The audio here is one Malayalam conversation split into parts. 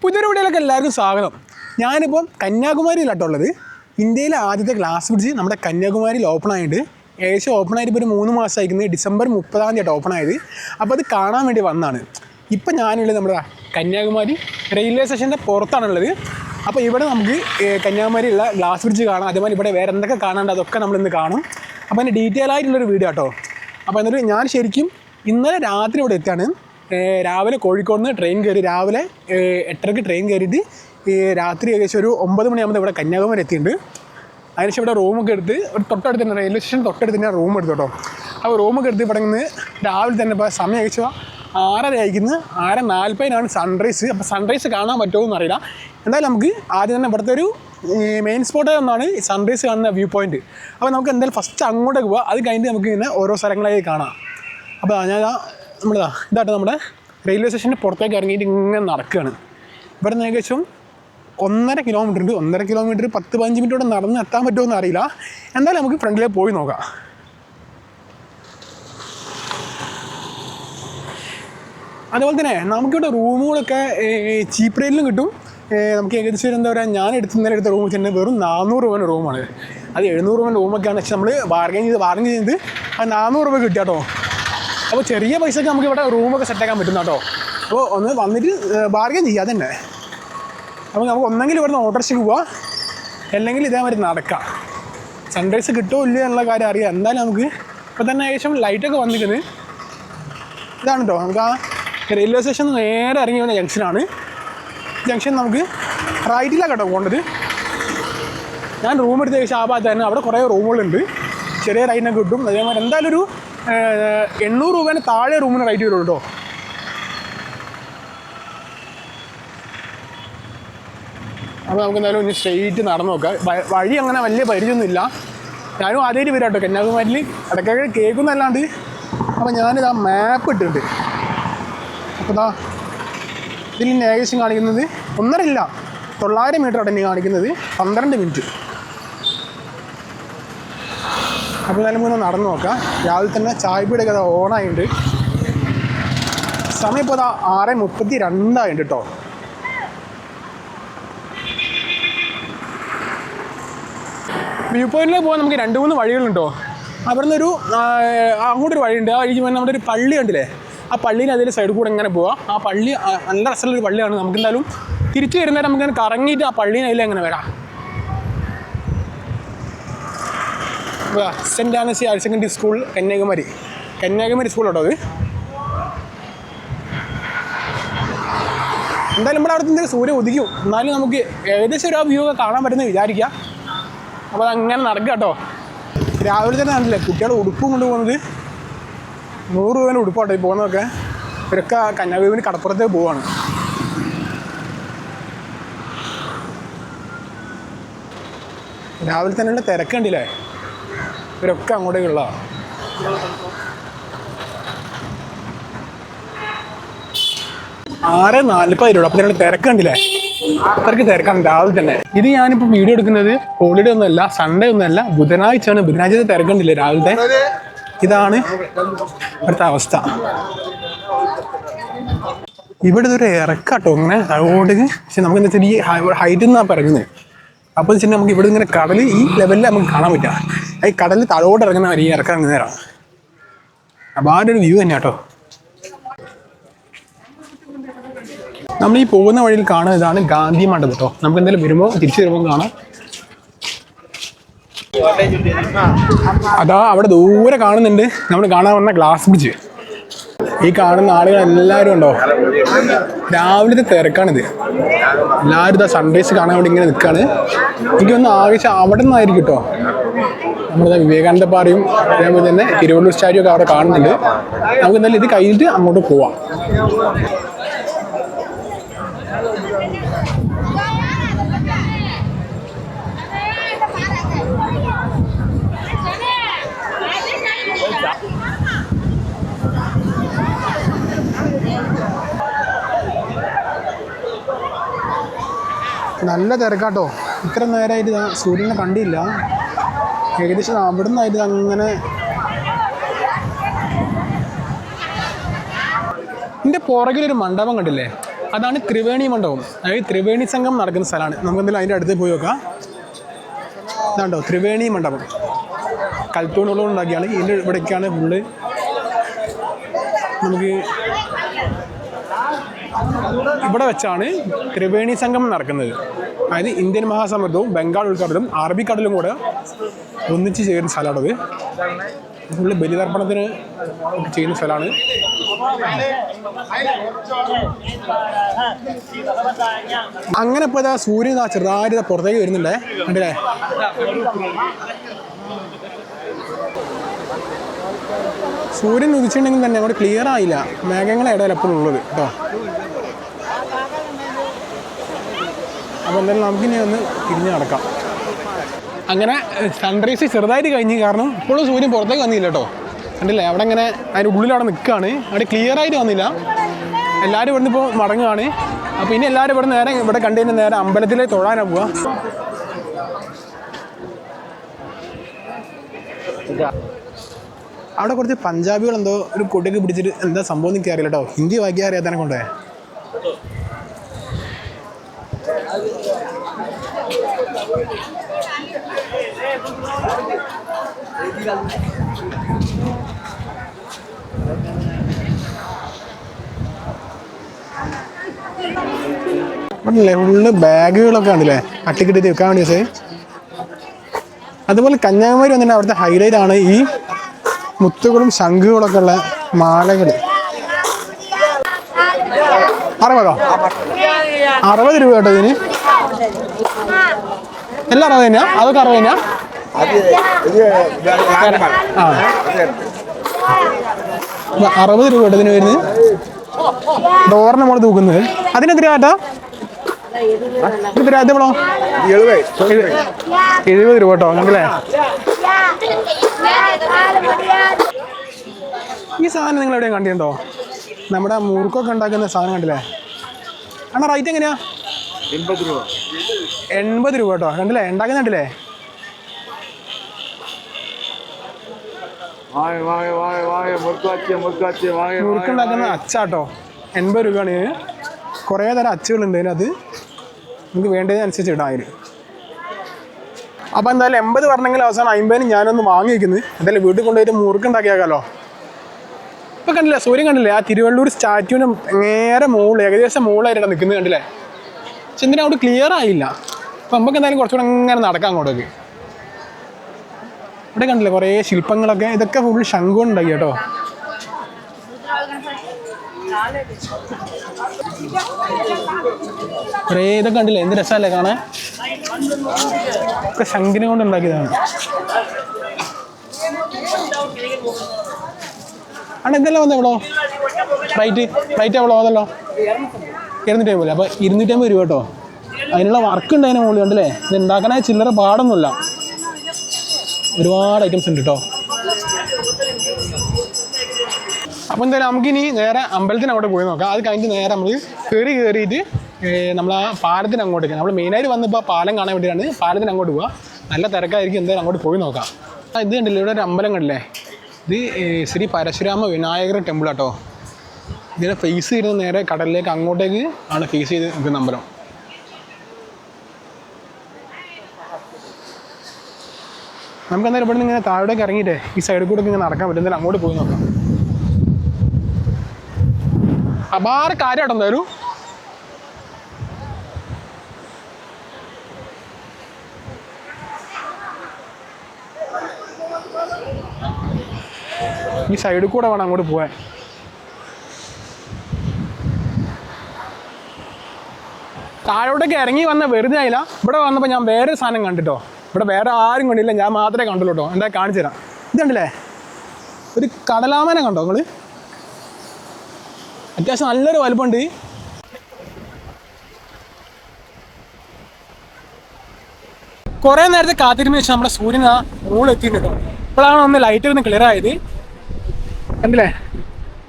പുതിയൊരു വീഡിയോയിലേക്ക് എല്ലാവർക്കും സ്വാഗതം. ഞാനിപ്പം കന്യാകുമാരിയിലാട്ടുള്ളത്. ഇന്ത്യയിലെ ആദ്യത്തെ ഗ്ലാസ് ബ്രിഡ്ജ് നമ്മുടെ കന്യാകുമാരിയിൽ ഓപ്പൺ ആയിട്ട് ഏകദേശം ഓപ്പൺ ആയിട്ട് ഇപ്പോൾ ഒരു 3 മാസമായിരിക്കുന്നത്. ഡിസംബർ 30 ഓപ്പൺ ആയത്. അപ്പോൾ അത് കാണാൻ വേണ്ടി വന്നതാണ്. ഇപ്പം ഞാനുള്ളത് നമ്മുടെ കന്യാകുമാരി റെയിൽവേ സ്റ്റേഷൻ്റെ പുറത്താണുള്ളത്. അപ്പോൾ ഇവിടെ നമുക്ക് കന്യാകുമാരിയുള്ള ഗ്ലാസ് ബ്രിഡ്ജ് കാണാം. അതേപോലെ ഇവിടെ വേറെ എന്തൊക്കെ കാണാണ്ട് അതൊക്കെ നമ്മളിന്ന് കാണും. അപ്പോൾ അതിൻ്റെ ഡീറ്റെയിൽ ആയിട്ടുള്ളൊരു വീഡിയോ കേട്ടോ. അപ്പോൾ എന്നിട്ട് ഞാൻ ശരിക്കും ഇന്നലെ രാത്രി ഇവിടെ എത്തിയാണ്. രാവിലെ കോഴിക്കോട് നിന്ന് ട്രെയിൻ കയറി, രാവിലെ 8:30 ട്രെയിൻ കയറിയിട്ട് രാത്രി ഏകദേശം ഒരു 9 മണിയാകുമ്പോൾ ഇവിടെ കന്യാകുമാരി എത്തിയിട്ടുണ്ട്. അതിനുശേഷം ഇവിടെ റൂമൊക്കെ എടുത്ത് ഒരു തൊട്ടടുത്ത് തന്നെ റെയിൽവേ സ്റ്റേഷൻ തൊട്ടടുത്ത് തന്നെ റൂം എടുത്തു കേട്ടോ. അപ്പോൾ റൂമൊക്കെ എടുത്ത് ഇവിടെ നിന്ന് രാവിലെ തന്നെ ഇപ്പോൾ സമയം ഏകദേശം 6:30 ആയിരിക്കുന്നു. 6:40 സൺറൈസ്. അപ്പോൾ സൺറൈസ് കാണാൻ പറ്റുമോ എന്നറിയില്ല. എന്തായാലും നമുക്ക് ആദ്യം തന്നെ ഇവിടുത്തെ ഒരു മെയിൻ സ്പോട്ട് ഒന്നാണ് സൺറൈസ് കാണുന്ന വ്യൂ പോയിൻറ്റ്. അപ്പോൾ നമുക്ക് എന്തായാലും ഫസ്റ്റ് അങ്ങോട്ടേക്ക് പോകാം. അത് കഴിഞ്ഞിട്ട് നമുക്ക് ഇങ്ങനെ ഓരോ സ്ഥലങ്ങളായി കാണാം. അപ്പോൾ ഞാൻ ഇതായിട്ട് നമ്മുടെ റെയിൽവേ സ്റ്റേഷൻ്റെ പുറത്തേക്ക് ഇറങ്ങിയിട്ട് ഇങ്ങനെ നടക്കുകയാണ്. ഇവിടെ നിന്ന് ഏകദേശം 1.5 കിലോമീറ്റർ ഉണ്ട്. 1.5 കിലോമീറ്റർ 10-15 മിനിറ്റോടെ നടന്ന് എത്താൻ പറ്റുമോ എന്ന് അറിയില്ല. എന്തായാലും നമുക്ക് ഫ്രണ്ടിലേക്ക് പോയി നോക്കാം. അതുപോലെ തന്നെ നമുക്കിവിടെ റൂമുകളൊക്കെ ചീപ്പ് റേറ്റിലും കിട്ടും. നമുക്ക് ഏകദേശം എന്താ പറയുക, ഞാൻ ഇന്നലെ എടുത്ത റൂം വെച്ചിട്ടുണ്ടെങ്കിൽ വെറും 400 രൂപ റൂമാണ്. അത് 700 രൂപ റൂമൊക്കെയാണ്. പക്ഷേ നമ്മൾ ബാർഗൈൻ ചെയ്ത് ആ 400 രൂപ കിട്ടുക കേട്ടോ. അപ്പോൾ ചെറിയ പൈസയ്ക്ക് നമുക്ക് ഇവിടെ റൂമൊക്കെ സെറ്റാക്കാൻ പറ്റുന്ന കേട്ടോ. അപ്പോൾ ഒന്ന് വന്നിട്ട് ബാർഗൈൻ ചെയ്യാതെ തന്നെ. അപ്പോൾ നമുക്ക് ഒന്നെങ്കിൽ ഇവിടുന്ന് ഓട്ടോറിക്ഷയ്ക്ക് പോവാം, അല്ലെങ്കിൽ ഇതേമാതിരി നടക്കാം. സൺറൈസ് കിട്ടുമോ ഇല്ല എന്നുള്ള കാര്യം അറിയാം. എന്തായാലും നമുക്ക് ഇപ്പോൾ തന്നെ ഏകദേശം ലൈറ്റൊക്കെ വന്നിരിക്കുന്നത് ഇതാണ് കേട്ടോ. നമുക്ക് ആ റെയിൽവേ സ്റ്റേഷൻ നേരെ ഇറങ്ങി വരുന്ന ജംഗ്ഷനാണ്. ജംഗ്ഷൻ നമുക്ക് റൈറ്റിലാണ് കേട്ടോ പോകേണ്ടത്. ഞാൻ റൂം എടുത്ത ഏകദേശം ആ ഭാഗത്തായിരുന്നു. അവിടെ കുറേ റൂമുകളുണ്ട്, ചെറിയ റൈറ്റിനൊക്കെ കിട്ടും. അതേമാതിരി എന്തായാലും ഒരു 800 രൂപേൻ്റെ താഴെ റൂമിന് റൈറ്റ് വരുള്ളൂ കേട്ടോ. അപ്പോൾ നമുക്ക് എന്തായാലും ഇനി സ്ട്രെയിറ്റ് നടന്നു നോക്കാം. വഴി അങ്ങനെ വലിയ പരിചയമൊന്നുമില്ല. ഞാനും ആദ്യമായിട്ട് വരാം കേട്ടോ കന്യാകുമാരിയിൽ. ഇടയ്ക്കൊക്കെ കേൾക്കുന്നല്ലാണ്ട്. അപ്പോൾ ഞാനിതാ മാപ്പ് ഇട്ടിട്ടുണ്ട്. അപ്പോൾ ഇതാ ഇതിൽ ഏകദേശം കാണിക്കുന്നത് 900 മീറ്റർ അവിടെ കാണിക്കുന്നത് 12 മിനിറ്റ്. അപ്പോൾ എന്തായാലും ഒന്ന് നടന്നു നോക്കാം. രാവിലെ തന്നെ ചായപ്പീടിയൊക്കെ അത് ഓണായിട്ടുണ്ട്. സമയം ഇപ്പോൾ അതാ 6:32 കേട്ടോ. വ്യൂ പോയിന്റിലേക്ക് പോകാൻ നമുക്ക് 2-3 വഴികളുണ്ടോ. അവിടെ നിന്നൊരു അങ്ങോട്ടൊരു വഴിയുണ്ട്. ആ വഴി നമ്മുടെ ഒരു പള്ളി കണ്ടില്ലേ, ആ പള്ളീൻ്റെ അതിൻ്റെ സൈഡിൽ കൂടെ ഇങ്ങനെ പോവാം. ആ പള്ളി നല്ല രസമുള്ളൊരു പള്ളിയാണ്. നമുക്ക് എന്തായാലും തിരിച്ചു വരുന്നേരം നമുക്ക് ഇങ്ങനെ കറങ്ങിയിട്ട് ആ പള്ളീനെ അതിൽ എങ്ങനെ വരാം. Saint Anne's higher secondary school Kanyakumari school കേട്ടോ അത്. എന്തായാലും നമ്മുടെ അവിടുത്തെ എന്തെങ്കിലും സൂര്യൻ ഉദിക്കും. എന്നാലും നമുക്ക് ഏകദേശം ഒരു വ്യൂ ഒക്കെ കാണാൻ പറ്റുമെന്ന് വിചാരിക്കാം. അപ്പോൾ അതങ്ങനെ നടക്കുക കേട്ടോ. രാവിലെ തന്നെ കണ്ടില്ലേ കുട്ടികൾ ഉടുപ്പും കൊണ്ട് പോകുന്നത്. 100 രൂപേൻ്റെ ഉടുപ്പാട്ടോ ഈ പോകുന്നതൊക്കെ. ഇവരൊക്കെ കന്യാകുമാരി കടപ്പുറത്തേക്ക് പോവാണ്. രാവിലെ തന്നെ തിരക്ക് കണ്ടില്ലേ, ഇവരൊക്കെ അങ്ങോട്ടേക്കുള്ള. ആറ് 40 അപ്പം നിങ്ങൾ തിരക്ക് കണ്ടില്ലേ, അത്രയ്ക്ക് തിരക്കാണ് രാവിലെ തന്നെ. ഇത് ഞാനിപ്പോൾ വീഡിയോ എടുക്കുന്നത് ഹോളിഡേ ഒന്നുമല്ല, സൺഡേ ഒന്നുമല്ല, ബുധനാഴ്ചയാണ്. ബുധനാഴ്ചത്തെ തിരക്കുണ്ടില്ലേ രാവിലത്തെ. ഇതാണ് ഇവിടുത്തെ അവസ്ഥ. ഇവിടെ ഇതൊരു ഇറക്കാട്ടോ ഇങ്ങനെ അങ്ങോട്ട്. പക്ഷെ നമുക്ക് എന്താ വെച്ചാൽ ഈ ഹൈറ്റിൽ നിന്നാണ് ഇറങ്ങുന്നത്. അപ്പോൾ വെച്ചാൽ നമുക്ക് ഇവിടെ ഇങ്ങനെ കടൽ ഈ ലെവലിൽ നമുക്ക് കാണാൻ പറ്റുക. ഈ കടലിൽ തഴോട്ട് ഇറങ്ങുന്ന വരെ ഈ ഇറക്കാൻ നേരം. അപ്പോൾ ആ ഒരു വ്യൂ തന്നെ കേട്ടോ. നമ്മൾ ഈ പോകുന്ന വഴിയിൽ കാണുന്ന ഇതാണ് ഗാന്ധി മണ്ഡപം കേട്ടോ. നമുക്ക് എന്തായാലും വരുമ്പോൾ തിരിച്ചു വരുമ്പോൾ കാണാം. അതാ അവിടെ ദൂരെ കാണുന്നുണ്ട് നമ്മൾ കാണാൻ വന്ന ഗ്ലാസ് ബ്രിഡ്ജ്. ഈ കാണുന്ന ആളുകളെല്ലാവരും ഉണ്ടോ, രാവിലത്തെ തിരക്കാണിത്. എല്ലാവരും ഇതാ സൺറൈസ് കാണാൻ വേണ്ടി ഇങ്ങനെ നിൽക്കുകയാണ്. എനിക്കൊന്ന് ആവശ്യം അവിടെ നിന്നായിരിക്കും കേട്ടോ. നമ്മളിതാ വിവേകാനന്ദ പാറയും അതേപോലെ തന്നെ തിരുവള്ളൂർ സ്റ്റാച്യു ഒക്കെ അവിടെ കാണുന്നുണ്ട്. നമുക്ക് എന്തായാലും ഇത് കഴിഞ്ഞിട്ട് അങ്ങോട്ട് പോവാം. നല്ല തിരക്കാട്ടോ. ഇത്ര നേരമായിട്ട് സൂര്യനെ കണ്ടില്ല. ഏകദേശം അവിടെ നിന്നായിട്ട് അങ്ങനെ. എൻ്റെ പുറകിലൊരു മണ്ഡപം കണ്ടില്ലേ, അതാണ് ത്രിവേണി മണ്ഡപം. അതായത് ത്രിവേണി സംഘം നടക്കുന്ന സ്ഥലമാണ്. നമുക്ക് എന്തായാലും അതിൻ്റെ അടുത്ത് പോയി നോക്കാം. ഇതാണ്ടോ ത്രിവേണി മണ്ഡപം, കൽത്തൂണുകളും ഉണ്ടാക്കിയാണ്. ഇതിൻ്റെ ഇവിടേക്കാണ് ഫുള്ള് നമുക്ക് ഇവിടെ വെച്ചാണ് ത്രിവേണി സംഗമം നടക്കുന്നത്. അതായത് ഇന്ത്യൻ മഹാസമുദ്രവും ബംഗാൾ ഉൾക്കടലും അറബിക്കടലും കൂടെ ഒന്നിച്ച് ചേരുന്ന സ്ഥലമാണത്. ഫുള്ള് ബലിതർപ്പണത്തിന് ചെയ്യുന്ന സ്ഥലമാണ്. അങ്ങനെ ഇപ്പോൾ ഇതാ സൂര്യൻ ചെറുതായിട്ട് പുറത്തേക്ക് വരുന്നുണ്ടേ, കണ്ടില്ലേ? സൂര്യൻ ഉദിച്ചിട്ടുണ്ടെങ്കിൽ തന്നെ അങ്ങോട്ട് ക്ലിയർ ആയില്ല, മേഘങ്ങളെ ഇടയിൽ എപ്പോഴും ഉള്ളത് കേട്ടോ. അപ്പോൾ എന്തായാലും നമുക്കിനി ഒന്ന് തിരിഞ്ഞ് നടക്കാം. അങ്ങനെ സൺറൈസ് ചെറുതായിട്ട് കഴിഞ്ഞ്, കാരണം ഇപ്പോഴും സൂര്യൻ പുറത്തേക്ക് വന്നില്ല കേട്ടോ. കണ്ടില്ലേ, അവിടെ ഇങ്ങനെ അതിൻ്റെ ഉള്ളിൽ അവിടെ നിൽക്കുകയാണ്, അവിടെ ക്ലിയർ ആയിട്ട് വന്നില്ല. എല്ലാവരും ഇവിടുന്ന് ഇപ്പോൾ മടങ്ങുകയാണ്. അപ്പോൾ ഇനി എല്ലാവരും ഇവിടെ നേരെ ഇവിടെ കണ്ടു കഴിഞ്ഞാൽ നേരെ അമ്പലത്തിലേക്ക് തൊഴാനാണ് പോവുക. അവിടെ കുറച്ച് പഞ്ചാബികൾ എന്തോ ഒരു കൊടിയൊക്കെ പിടിച്ചിട്ട് എന്താ സംഭവം എനിക്ക് അറിയില്ല കേട്ടോ. ഹിന്ദി വായിക്കാൻ അറിയാത്തതിനെ കൊണ്ടേ. ഫുള്ള് ബാഗുകളൊക്കെ ഉണ്ടല്ലേ അട്ടിക്കിട്ടിട്ട് വെക്കാൻ വേണ്ടി വെച്ചേ. അതുപോലെ കന്യാകുമാരി വന്നിട്ട് അവിടുത്തെ ഹൈലൈറ്റ് ആണ് ഈ മുത്തുകളും ശംഖുകളൊക്കെ ഉള്ള മാലകൾ. 60 രൂപ കേട്ടോ ഇതിന്. എല്ലാം 60 തന്നെയാ? അതൊക്കെ 60 തന്നെയാ? ആ 60 രൂപ കേട്ടോ ഇതിന് വരുന്നത്. ഡോറിന് നമ്മൾ തൂക്കുന്നത്. അതിനെതിരെ കേട്ടോ 70 രൂപ കേട്ടോ. കണ്ടില്ലേ, ഈ സാധനം നിങ്ങൾ എവിടെയും കണ്ടിട്ടുണ്ടോ? നമ്മുടെ മുറുക്കൊക്കെ ഉണ്ടാക്കുന്ന സാധനം കണ്ടില്ലേ? കാരണം റേറ്റ് എങ്ങനെയാ? 80 രൂപ കേട്ടോ. കണ്ടില്ലേ, ഉണ്ടാക്കുന്ന കണ്ടില്ലേ? മുറുക്കുണ്ടാക്കുന്ന അച്ചാട്ടോ 80 രൂപയാണ്. കുറേ തരം അച്ചുകളുണ്ട് അതിനകത്ത്, നമുക്ക് വേണ്ടതിനനുസരിച്ച് ഇടാം അതിന്. അപ്പോൾ എന്തായാലും 80 പറഞ്ഞെങ്കിൽ അവസാനം 50 ഞാനൊന്ന് വാങ്ങി വയ്ക്കുന്നത്. എന്തായാലും വീട്ടിൽ കൊണ്ടുപോയിട്ട് മുറുക്കുണ്ടാക്കിയാക്കാമല്ലോ. ഇപ്പം കണ്ടില്ലേ, സൂര്യൻ കണ്ടില്ലേ, ആ തിരുവള്ളൂർ സ്റ്റാച്യൂവിന് നേരെ മുകളിൽ ഏകദേശം മുകളിലായിട്ടാണ് നിൽക്കുന്നത്. കണ്ടില്ലേ, പക്ഷെ എന്തിനാ അവിടെ ക്ലിയർ ആയില്ല. അപ്പം നമുക്ക് എന്തായാലും കുറച്ചുകൂടെ അങ്ങനെ നടക്കാം അങ്ങോട്ടേക്ക്. ഇവിടെ കണ്ടില്ലേ കുറേ ശില്പങ്ങളൊക്കെ, ഇതൊക്കെ ഫുൾ ശംഖു ഉണ്ടാക്കി കേട്ടോ. കുറേ ഇതൊക്കെ കണ്ടില്ലേ, എന്ത് രസമല്ലേ കാണാൻ. ഒക്കെ ശംഖിനെ കൊണ്ട് ഉണ്ടാക്കിയതാണ്. ആണ് എന്തെല്ലാം വന്നത് എവ്വളോ റൈറ്റ് എവ്വളോ അതല്ലോ 250. അപ്പോൾ 250 രൂപ കേട്ടോ. അതിനുള്ള വർക്ക് ഉണ്ട് അതിന് മുകളിൽ. കണ്ടില്ലേ, ഇത് ഉണ്ടാക്കണ ചില്ലറ പാടൊന്നുമില്ല, ഒരുപാട് ഐറ്റംസ് ഉണ്ട് കേട്ടോ. അപ്പോൾ എന്തായാലും നമുക്കിനി നേരെ അമ്പലത്തിന് അങ്ങോട്ട് പോയി നോക്കാം. അത് കഴിഞ്ഞിട്ട് നേരെ നമ്മൾ കയറിയിട്ട് നമ്മൾ ആ പാലത്തിന് അങ്ങോട്ടേക്ക്, നമ്മൾ മെയിനായിട്ട് വന്നിപ്പോൾ പാലം കാണാൻ വേണ്ടിയിട്ടാണ് പാലത്തിന് അങ്ങോട്ട് പോവുക. നല്ല തിരക്കായിരിക്കും, എന്തായാലും അങ്ങോട്ട് പോയി നോക്കാം. ഇത് കണ്ടില്ലേ, ഇവിടെ ഒരു അമ്പലം കണ്ടില്ലേ, ഇത് ശ്രീ പരശുരാമ വിനായകർ ടെമ്പിൾ കേട്ടോ. ഇതിനെ ഫേസ് ചെയ്ത് നേരെ കടലിലേക്ക് അങ്ങോട്ടേക്ക് ആണ് ഫേസ് ചെയ്ത് നിൽക്കുന്ന അമ്പലം. നമുക്ക് എന്തായാലും ഇവിടെ നിന്ന് ഇങ്ങനെ താഴോട്ടേക്ക് ഇറങ്ങിയിട്ട് ഈ സൈഡിൽ കൂടെ ഇങ്ങനെ നടക്കാൻ പറ്റും. എന്തായാലും അങ്ങോട്ട് പോയി നോക്കാം. അപാര കാര്യമാട്ടോ എന്തായാലും. ഈ സൈഡിൽ കൂടെ വേണം അങ്ങോട്ട് പോകാൻ. താഴോട്ടേക്ക് ഇറങ്ങി വന്ന വെറുതെ ആയില്ല. ഇവിടെ വന്നപ്പോൾ ഞാൻ വേറെ സാധനം കണ്ടിട്ടോ. ഇവിടെ വേറെ ആരും കണ്ടില്ല, ഞാൻ മാത്രമേ കണ്ടുള്ളൂ കേട്ടോ. എന്താ കാണിച്ചു തരാം. ഇതുണ്ടല്ലേ, ഒരു കടലാമനെ കണ്ടോ നിങ്ങൾ? അത്യാവശ്യം നല്ലൊരു വലുപ്പമുണ്ട്. കുറേ നേരത്തെ കാത്തിരുന്ന് വെച്ചാൽ നമ്മുടെ സൂര്യൻ ആ മുകളിൽ എത്തിയിട്ടുണ്ട് കേട്ടോ. ഇപ്പോഴാണ് ഒന്ന് ലൈറ്റ് ഒന്ന് ക്ലിയർ ആയത്. കണ്ടില്ലേ,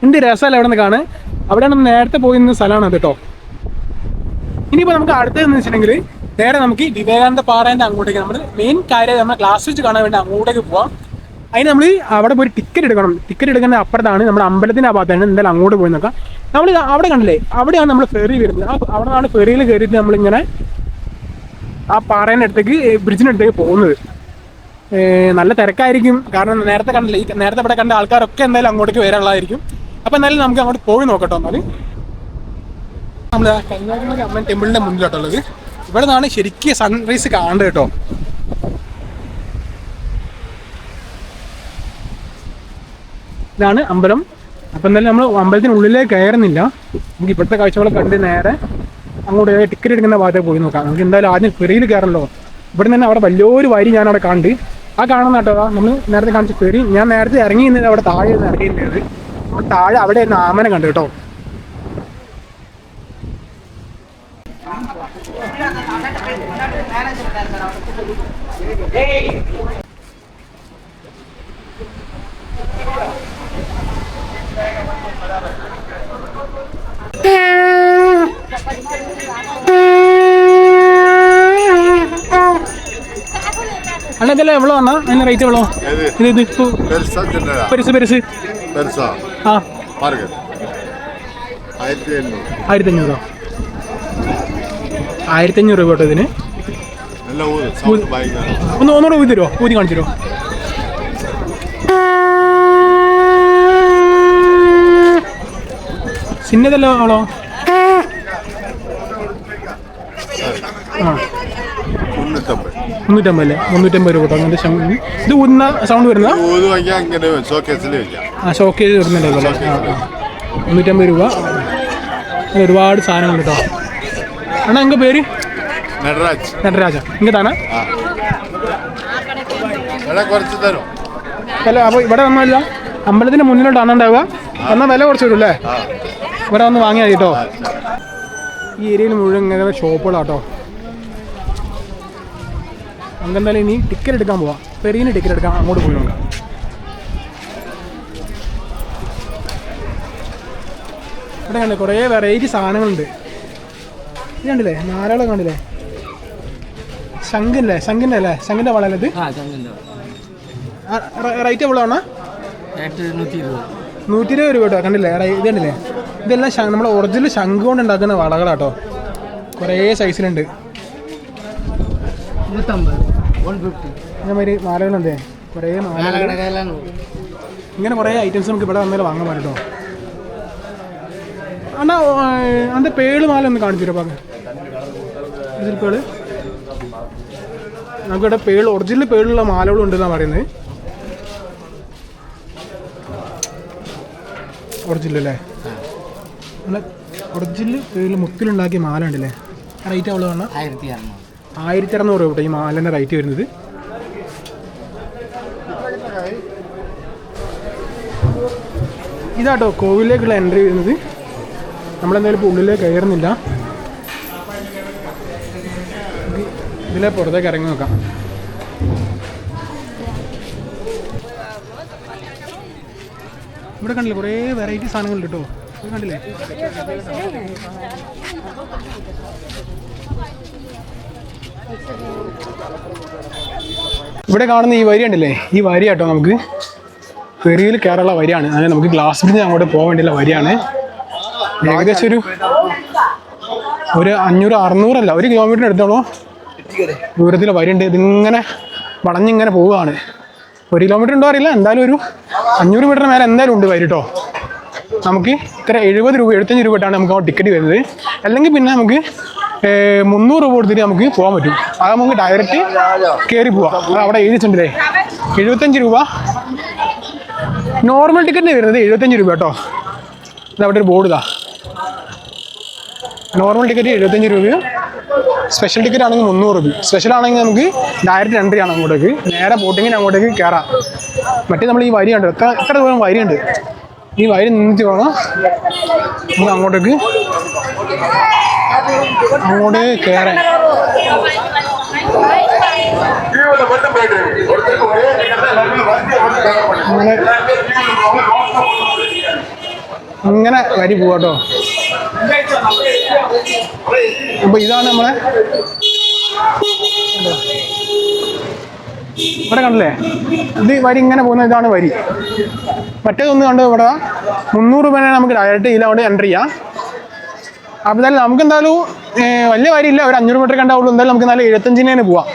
എന്ത് രസമല്ല അവിടെ നിന്ന് കാണാൻ. അവിടെയാണ് നേരത്തെ പോയി നിന്ന സ്ഥലമാണ് അത് കേട്ടോ. ഇനിയിപ്പോൾ നമുക്ക് അടുത്തതെന്ന് വെച്ചിട്ടുണ്ടെങ്കിൽ നേരെ നമുക്ക് വിവേകാനന്ദ പാറേൻ്റെ അങ്ങോട്ടേക്ക്, നമ്മൾ മെയിൻ കാര്യം നമ്മുടെ ക്ലാസ് വെച്ച് കാണാൻ വേണ്ടി അങ്ങോട്ടേക്ക് പോവാം. അതിന് നമ്മൾ അവിടെ പോയി ടിക്കറ്റ് എടുക്കണം. ടിക്കറ്റ് എടുക്കുന്ന അപ്പുറത്താണ്, നമ്മുടെ അമ്പലത്തിൻ്റെ ആ ഭാഗത്താണ്. എന്തായാലും അങ്ങോട്ട് പോയി നോക്കാം. നമ്മൾ അവിടെ കണ്ടില്ലേ, അവിടെയാണ് നമ്മൾ ഫെറി വരുന്നത്. അവിടെ നിന്നാണ് ഫെറിയിൽ കയറിയിട്ട് നമ്മളിങ്ങനെ ആ പാറേൻ്റെ അടുത്തേക്ക്, ബ്രിഡ്ജിനടുത്തേക്ക് പോകുന്നത്. നല്ല തിരക്കായിരിക്കും, കാരണം നേരത്തെ കണ്ടില്ലേ, ഈ നേരത്തെ ഇവിടെ കണ്ട ആൾക്കാരൊക്കെ എന്തായാലും അങ്ങോട്ടേക്ക് വരാനുള്ളതായിരിക്കും. അപ്പോൾ എന്തായാലും നമുക്ക് അങ്ങോട്ട് പോയി നോക്കട്ടോ. എന്നാൽ നമ്മൾ കന്യാകുമാരി അമ്മൻ ടെമ്പിളിൻ്റെ മുന്നിലോട്ടുള്ളത്. ഇവിടെ നിന്നാണ് ശരിക്കും സൺറൈസ് കാണേണ്ടത് കേട്ടോ. ഇതാണ് അമ്പലം. അപ്പം എന്തായാലും നമ്മൾ അമ്പലത്തിനുള്ളിലേക്ക് കയറുന്നില്ല. നമുക്ക് ഇപ്പോഴത്തെ കാഴ്ചകളൊക്കെ കണ്ട് നേരെ അങ്ങോട്ട് ടിക്കറ്റ് എടുക്കുന്ന ഭാഗത്തേക്ക് പോയി നോക്കാം. നമുക്ക് എന്തായാലും ആദ്യം ഫെറിയിൽ കയറണല്ലോ. ഇവിടെ തന്നെ അവിടെ വലിയൊരു വരി ഞാൻ അവിടെ കണ്ട്. ആ കാണുന്ന കേട്ടോ, നമ്മൾ നേരത്തെ കാണിച്ച ഫെറി. ഞാൻ നേരത്തെ ഇറങ്ങി നിന്നത് അവിടെ താഴെ ഇറങ്ങിയിരുന്നത്. താഴെ അവിടെ ആയിരുന്നു ആമനെ കണ്ടു കേട്ടോ. அண்ணா இதெல்லாம் எவ்வளோ அண்ணா? என்ன ரேட் எவ்வளோ? இது இப்போ பெருசு பெருசு பெருசா? ஆ பாருங்க 1500. 1500 1500 രൂപ കേട്ടോ ഇതിന്. ഒന്നുകൂടെ ഊതി തരുമോ? ഊതി കാണിച്ചു തരുമോ? സിന്നതല്ലോ അവളോ? ആ 350 അല്ലേ? 350 രൂപ കേട്ടോ. അങ്ങനത്തെ ഇത് ഊതുന്ന സൗണ്ട് വരുന്ന ഷോക്കേസ് വരുന്നുണ്ടല്ലോ. 350 രൂപ. ഒരുപാട് സാധനങ്ങൾ കേട്ടോ. അണ്ണാ എങ്ക പേര്? നടരാജ. ഇങ്ങ താനാ? അല്ല, അപ്പോൾ ഇവിടെ വന്നില്ല, അമ്പലത്തിന് മുന്നിലോട്ടാണ് ഉണ്ടാവുക. എന്നാൽ വില കുറച്ച് വരും അല്ലേ? ഇവിടെ വന്ന് വാങ്ങിയാൽ കേട്ടോ. ഈ ഏരിയയിൽ മുഴുവൻ ഇങ്ങനെ ഷോപ്പുകളാട്ടോ. നമുക്ക് എന്തായാലും ഇനി ടിക്കറ്റ് എടുക്കാൻ പോവാം. ഫെറീന് ടിക്കറ്റ് എടുക്കാൻ അങ്ങോട്ട് പോയി നോക്കാം. ഇവിടെ കണ്ടില്ലേ കുറേ വെറൈറ്റി സാധനങ്ങളുണ്ട്. ഇത് കണ്ടില്ലേ, നാരാളം കണ്ടില്ലേ, ശംഖിൻ്റെ അല്ലേ? ശംഖിൻ്റെ വളല്ലേ ഇത്? റേറ്റ് എவ்வளோ ആണ്? 120 രൂപ കേട്ടോ. കണ്ടില്ലേ ഇത് കണ്ടില്ലേ? ഇതെല്ലാം നമ്മുടെ ഒറിജിനൽ ശംഖ് കൊണ്ട് ഉണ്ടാക്കുന്ന വളകളാട്ടോ. കുറേ സൈസിലുണ്ട്. ഇതേമാതിരി മാലകളുണ്ട്, കുറേ മാലകൾ. ഇങ്ങനെ കുറേ ഐറ്റംസ് നമുക്ക് ഇവിടെ വന്നാൽ വാങ്ങാൻ പറ്റും കേട്ടോ. അണ്ണാ അതിൻ്റെ പേള് മാല ഒന്ന് കാണിച്ചു തരുമോ? ഇതിൽ പേള് നമുക്കിവിടെ പേള്, ഒറിജിനൽ പേളുള്ള മാലകളും ഉണ്ടെന്നാണ് പറയുന്നത്. ഒറിജിനൽ അല്ലേ? നല്ല ഒറിജിനൽ പേള് മുത്തിലുണ്ടാക്കിയ മാല ഉണ്ടല്ലേ? റേറ്റ് എவ்வளோ ആണ്? 1600 രൂപ ഈ മാലേൻ്റെ റേറ്റ് വരുന്നത്. ഇതാട്ടോ കോവിലേക്കുള്ള എൻട്രി വരുന്നത്. നമ്മളെന്തായാലും ഇപ്പോൾ ഉള്ളിലേക്ക് കയറുന്നില്ല. ഇതിലെ പുറത്തേക്ക് ഇറങ്ങി നോക്കാം. ഇവിടെ കണ്ടില്ലേ കുറേ വെറൈറ്റി സാധനങ്ങളുണ്ട് കേട്ടോ. ഇത് കണ്ടില്ലേ? ഇവിടെ കാണുന്ന ഈ വരി കണ്ടില്ലേ? ഈ വരി കേട്ടോ നമുക്ക് ഫെറിയിൽ കയറാനുള്ള വരിയാണ്. അങ്ങനെ നമുക്ക് ഗ്ലാസ് ബ്രിഡ്ജ് അങ്ങോട്ട് പോകാൻ വേണ്ടിയുള്ള വരിയാണ്. ഏകദേശം ഒരു 500-600 അല്ല, 1 കിലോമീറ്ററിന് അടുത്തോളം ദൂരത്തിൽ വരിയുണ്ട്. ഇതിങ്ങനെ വളഞ്ഞിങ്ങനെ പോവുകയാണ്. 1 കിലോമീറ്റർ ഉണ്ടോ അറിയില്ല, എന്തായാലും ഒരു 500 മീറ്ററിന് മേലെ എന്തായാലും ഉണ്ട് വരി കേട്ടോ. നമുക്ക് ഇത്ര 70 രൂപ 75 രൂപ ഇട്ടാണ് നമുക്ക് ടിക്കറ്റ് വരുന്നത്. അല്ലെങ്കിൽ പിന്നെ നമുക്ക് 300 രൂപ കൊടുത്തിട്ട് നമുക്ക് പോകാൻ പറ്റും. അത് നമുക്ക് ഡയറക്റ്റ് കയറി പോവാം. അത് അവിടെ എഴുതിച്ചിട്ടുണ്ടല്ലേ 75 രൂപ. നോർമൽ ടിക്കറ്റിന് വരുന്നത് 75 രൂപ കേട്ടോ. ഇതവിടെ ഒരു ബോർഡ് ഇതാ. നോർമൽ ടിക്കറ്റ് 75 രൂപയും സ്പെഷ്യൽ ടിക്കറ്റ് ആണെങ്കിൽ 300 രൂപ. സ്പെഷ്യൽ ആണെങ്കിൽ നമുക്ക് ഡയറക്റ്റ് എൻട്രി ആണ് അങ്ങോട്ടേക്ക്. നേരെ ബോട്ടിങ്ങിന് അങ്ങോട്ടേക്ക് കയറാം. മറ്റേ നമ്മൾ ഈ വരിയുണ്ട്, എത്ര ദൂരം വരിയുണ്ട്. ഈ വരി നിന്നിട്ട് വേണം നമുക്ക് അങ്ങോട്ടേക്ക് കയറാൻ. ഇങ്ങനെ വരി പോവാട്ടോ. അപ്പൊ ഇതാണ് നമ്മളെ ഇവിടെ കണ്ടില്ലേ, ഇത് വരി ഇങ്ങനെ പോകുന്ന ഇതാണ് വരി. മറ്റേതൊന്ന് കണ്ട് ഇവിടെ 300 രൂപയാണ് നമുക്ക് ഡയറക്റ്റ് ഇതിലവിടെ എൻ്റർ ചെയ്യാം. അപ്പോൾ എന്തായാലും നമുക്ക് എന്തായാലും വലിയ വരിയില്ല, ഒരു 500 മീറ്റർ കണ്ടാവുള്ളൂ. എന്തായാലും നമുക്ക് എന്നാലും 75-ന് പോവാം.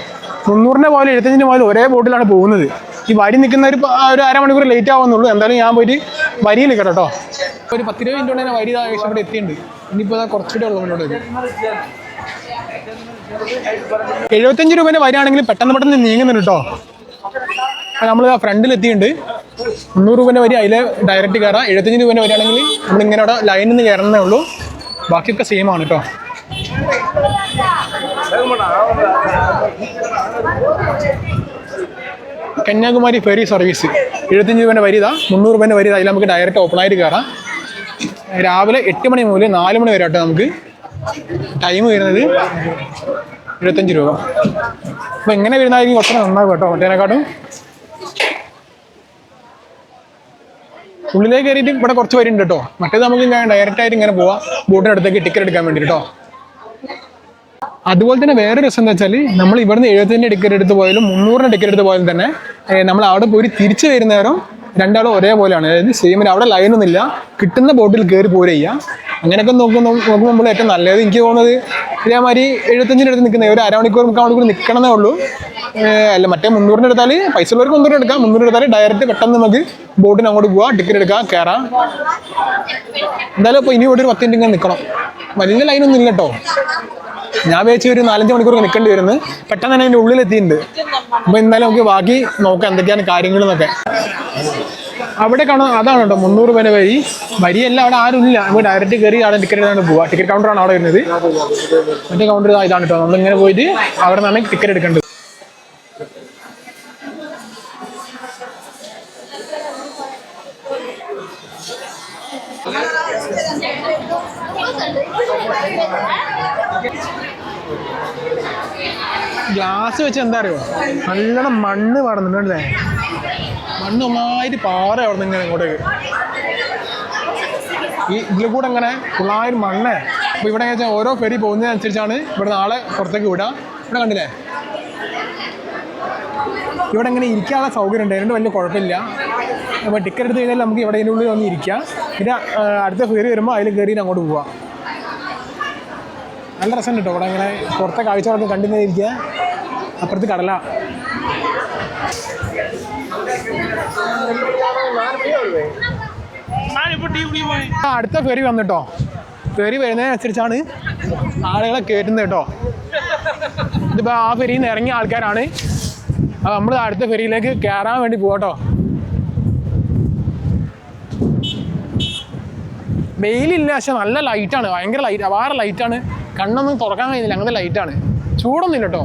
300-ന്റെ പോയാലും 75-ന്റെ പോയാലും ഒരേ ബോട്ടിലാണ് പോകുന്നത്. ഈ വരി നിൽക്കുന്ന ഒരു അരമണിക്കൂർ ലേറ്റ് ആവുന്നുള്ളൂ. എന്തായാലും ഞാൻ പോയിട്ട് വരിയിൽ നിൽക്കട്ടെ കേട്ടോ. ഒരു 10-20 മിനിറ്റ് കൊണ്ട് തന്നെ വരി ഏകദേശം ഇവിടെ എത്തിയിട്ടുണ്ട്. ഇനിയിപ്പോൾ കുറച്ചുകൂടെ ഉള്ളൂ മുന്നോട്ട് വരും. 75 രൂപേൻ്റെ വരിയാണെങ്കിൽ പെട്ടെന്ന് നീങ്ങുന്നുണ്ട് കേട്ടോ. നമ്മൾ ആ ഫ്രണ്ടിൽ എത്തിയിട്ടുണ്ട്. 300 രൂപേൻ്റെ വരി അതിൽ ഡയറക്റ്റ് കയറാം. 75 രൂപേൻ്റെ വരിയാണെങ്കിൽ നമ്മളിങ്ങനെ അവിടെ ലൈനിൽ നിന്ന് കയറുന്നേ ഉള്ളൂ. ബാക്കിയൊക്കെ സെയിം ആണ് കേട്ടോ. കന്യാകുമാരി ഫെറി സർവീസ് 75 രൂപേൻ്റെ വരി ഇതാ, 300 രൂപേൻ്റെ വരി അതിൽ നമുക്ക് ഡയറക്റ്റ് ഓപ്പണായിട്ട് കയറാം. രാവിലെ 8 മണി മുതൽ 4 മണി വരെ കേട്ടോ നമുക്ക് ടൈം വരുന്നത്. 75 രൂപ. അപ്പോൾ എങ്ങനെ വരുന്നതായിരിക്കും കുറച്ച് നന്നാകും കേട്ടോ മറ്റേനെക്കാട്ടും. ഉള്ളിലേക്ക് കയറിയിട്ട് ഇവിടെ കുറച്ച് വരി ഉണ്ട് കേട്ടോ. മറ്റേത് നമുക്ക് ഡയറക്റ്റ് ആയിട്ട് ഇങ്ങനെ പോവാം ബോട്ടിനടുത്തേക്ക് ടിക്കറ്റ് എടുക്കാൻ വേണ്ടി കേട്ടോ. അതുപോലെ തന്നെ വേറെ രസം എന്താ വെച്ചാൽ നമ്മൾ ഇവിടുന്ന് 70-ന്റെ ടിക്കറ്റ് എടുത്ത് പോയാലും 300-ന്റെ ടിക്കറ്റ് എടുത്ത് പോയാലും തന്നെ നമ്മൾ അവിടെ പോയി തിരിച്ചു വരുന്നേരം രണ്ടാളും ഒരേപോലെയാണ്. അതായത് സെയിമിന് അവിടെ ലൈനൊന്നുമില്ല, കിട്ടുന്ന ബോട്ടിൽ കയറി പോരെ ചെയ്യാം. അങ്ങനെയൊക്കെ നോക്കുമ്പോൾ നമ്മൾ ഏറ്റവും നല്ലത് എനിക്ക് തോന്നുന്നത് ഇതേമാതിരി 75-ന്റെ അടുത്ത് നിൽക്കുന്നത് ഒരു അരമണിക്കൂർ 3/4 മണിക്കൂർ നിൽക്കണമെന്നേ ഉള്ളൂ. അല്ല മറ്റേ 300-ന്റെ എടുത്താൽ പൈസ ഉള്ളവർക്ക് 300 എടുക്കാം. 300 എടുത്താൽ ഡയറക്റ്റ് പെട്ടെന്ന് നമുക്ക് ബോട്ടിന് അങ്ങോട്ട് പോവാം, ടിക്കറ്റ് എടുക്കാം, കയറാം. എന്തായാലും ഇപ്പോൾ ഇനി ഇവിടെ ഒരു 10 മിനിറ്റ് ഇങ്ങനെ നിൽക്കണം. വലിയ ലൈനൊന്നും ഇല്ല കേട്ടോ. ഞാൻ വെച്ച് ഒരു 4-5 മണിക്കൂർ നിൽക്കേണ്ടി വരുന്നത്. പെട്ടെന്ന് തന്നെ അതിൻ്റെ ഉള്ളിലെത്തിയിട്ടുണ്ട്. അപ്പോൾ എന്തായാലും നമുക്ക് ബാക്കി നോക്കാം എന്തൊക്കെയാണ് കാര്യങ്ങളെന്നൊക്കെ. അവിടെ കാണാം, അതാണ് കേട്ടോ 300 രൂപേൻ്റെ വരിയല്ല. അവിടെ ആരും ഇല്ല. നമുക്ക് ഡയറക്റ്റ് കയറി അവിടെ ടിക്കറ്റ് എടുത്താണ് പോവുക. ടിക്കറ്റ് കൗണ്ടറാണ് അവിടെ വരുന്നത്. മറ്റേ കൗണ്ടർ ഇതാണ് കേട്ടോ. നമ്മളിങ്ങനെ പോയിട്ട് അവിടെ നിന്നാണ് ടിക്കറ്റ് എടുക്കേണ്ടത്. ഗ്ലാസ് വെച്ച് എന്താ അറിയോ, നല്ലോണം മണ്ണ് പാടുന്നുണ്ടല്ലേ. മണ്ണ് ഒന്നായിട്ട് പാറ അവിടെ നിന്ന് ഇങ്ങനെ ഇങ്ങോട്ടേക്ക് ഈ ഇതിൽ കൂടെ ഇങ്ങനെ ഫുള്ളായൊരു മണ്ണ്. അപ്പോൾ ഇവിടെ വെച്ചാൽ ഓരോ ഫെറി പോകുന്നതിനനുസരിച്ചാണ് ഇവിടെ നാളെ പുറത്തേക്ക് വിടുക. ഇവിടെ കണ്ടില്ലേ, ഇവിടെ ഇങ്ങനെ ഇരിക്കാനുള്ള സൗകര്യം ഉണ്ട്. അതിൻ്റെ വലിയ കുഴപ്പമില്ല. അപ്പോൾ ടിക്കറ്റ് എടുത്ത് കഴിഞ്ഞാൽ നമുക്ക് ഇവിടെ ഇതിൻ്റെ ഉള്ളിൽ വന്ന് ഇരിക്കാം. പിന്നെ അടുത്ത ഫെറി വരുമ്പോൾ അതിൽ കയറി അങ്ങോട്ട് പോവാം. നല്ല രസം കേട്ടോ. ഇവിടെ ഇങ്ങനെ പുറത്തെ കാഴ്ചകളൊക്കെ കണ്ടിങ്ങനെ ഇരിക്കുക. അപ്പുറത്ത് കടല. അടുത്ത ഫെറി വന്നിട്ടോ. ഫെറി വരുന്നതിനനുസരിച്ചാണ് ആളുകളെ കയറ്റുന്നത് കേട്ടോ. ഇതിപ്പോൾ ആ ഫെറിയിൽ നിന്ന് ഇറങ്ങിയ ആൾക്കാരാണ്. അപ്പോൾ നമ്മൾ അടുത്ത ഫെറിയിലേക്ക് കയറാൻ വേണ്ടി പോകട്ടോ. വെയിലില്ല, പക്ഷെ നല്ല ലൈറ്റാണ്. ഭയങ്കര ലൈറ്റ്, അപാര ലൈറ്റാണ്. കണ്ണൊന്നും തുറക്കാൻ കഴിയുന്നില്ല, അങ്ങനത്തെ ലൈറ്റാണ്. ചൂടൊന്നുമില്ല കേട്ടോ.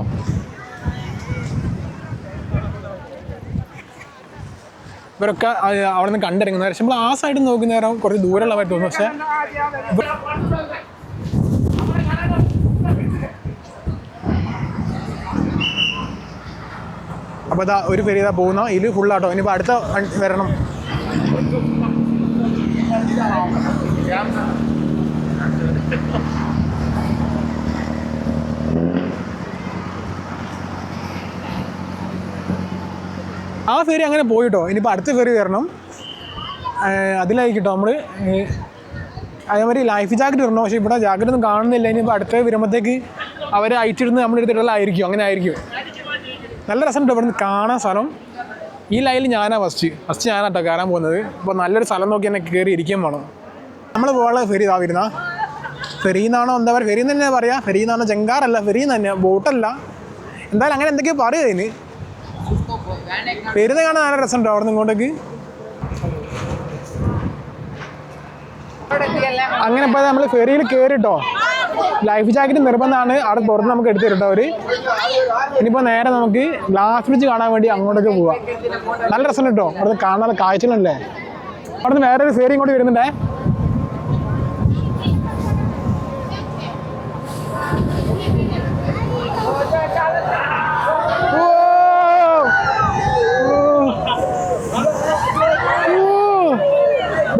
ഇവരൊക്കെ അവിടെ നിന്ന് കണ്ടിറങ്ങുന്നത്. പക്ഷെ നമ്മൾ ആ സൈഡിൽ നോക്കുന്ന നേരം കുറച്ച് ദൂരമുള്ളതായിട്ട് തോന്നും. പക്ഷെ അപ്പോൾ ഇതാ ഒരു ഫെറി ഇതാ പോകുന്ന ഇതിൽ ഫുള്ളാട്ടോ. ഇനിയിപ്പോൾ അടുത്ത വരണം. ആ ഫെറി അങ്ങനെ പോയിട്ടോ. ഇനിയിപ്പോൾ അടുത്ത ഫെറി വരണം. അതിലായിട്ടോ നമ്മൾ അതേമാതിരി ലൈഫ് ജാക്കറ്റ് ഇടണം. പക്ഷേ ഇവിടെ ജാക്കറ്റ് ഒന്നും കാണുന്നില്ല. ഇനിയിപ്പോൾ അടുത്ത വരുമ്പോഴത്തേക്ക് അവർ അയച്ചിടുന്ന് നമ്മളെടുത്തിട്ടുള്ളതായിരിക്കും. അങ്ങനെ ആയിരിക്കും. നല്ല രസമുണ്ട് ഇവിടെ നിന്ന് കാണാൻ സ്ഥലം. ഈ ലൈനിൽ ഞാനാണ് ഫസ്റ്റ് ഞാനാട്ടോ കയറാൻ പോകുന്നത്. അപ്പോൾ നല്ലൊരു സ്ഥലം നോക്കി എന്നെ കയറി ഇരിക്കാൻ വേണം. നമ്മൾ പോകാനുള്ള ഫെറി ഇതാ വരുന്ന. ഫെറിന്നാണോ എന്താ പറയുക, ഫെറി തന്നെ പറയാം. ഫെറിന്നാണോ, ജങ്കാറല്ല, ഫെറി തന്നെ, ബോട്ടല്ല. എന്തായാലും അങ്ങനെ എന്തൊക്കെയോ പറയുക അതിന്. പേരുന്ന് കാണാൻ നല്ല രസമുണ്ടോ അവിടെ നിന്ന് ഇങ്ങോട്ടേക്ക്. അങ്ങനെ ഇപ്പോൾ നമ്മൾ ഫെറിയിൽ കയറിട്ടോ. ലൈഫ് ജാക്കറ്റ് നിർബന്ധമാണ്. അവിടെ പുറത്ത് നമുക്ക് എടുത്ത് തരട്ടോ അവർ. ഇനിയിപ്പോൾ നേരെ നമുക്ക് ഗ്ലാസ് ബ്രിഡ്ജ് കാണാൻ വേണ്ടി അങ്ങോട്ടേക്ക് പോവാം. നല്ല രസം കേട്ടോ. അവിടെ കാണാനുള്ള കാഴ്ചകളല്ലേ. അവിടെ നിന്ന് വേറൊരു ഫെറി ഇങ്ങോട്ട് വരുന്നുണ്ടേ.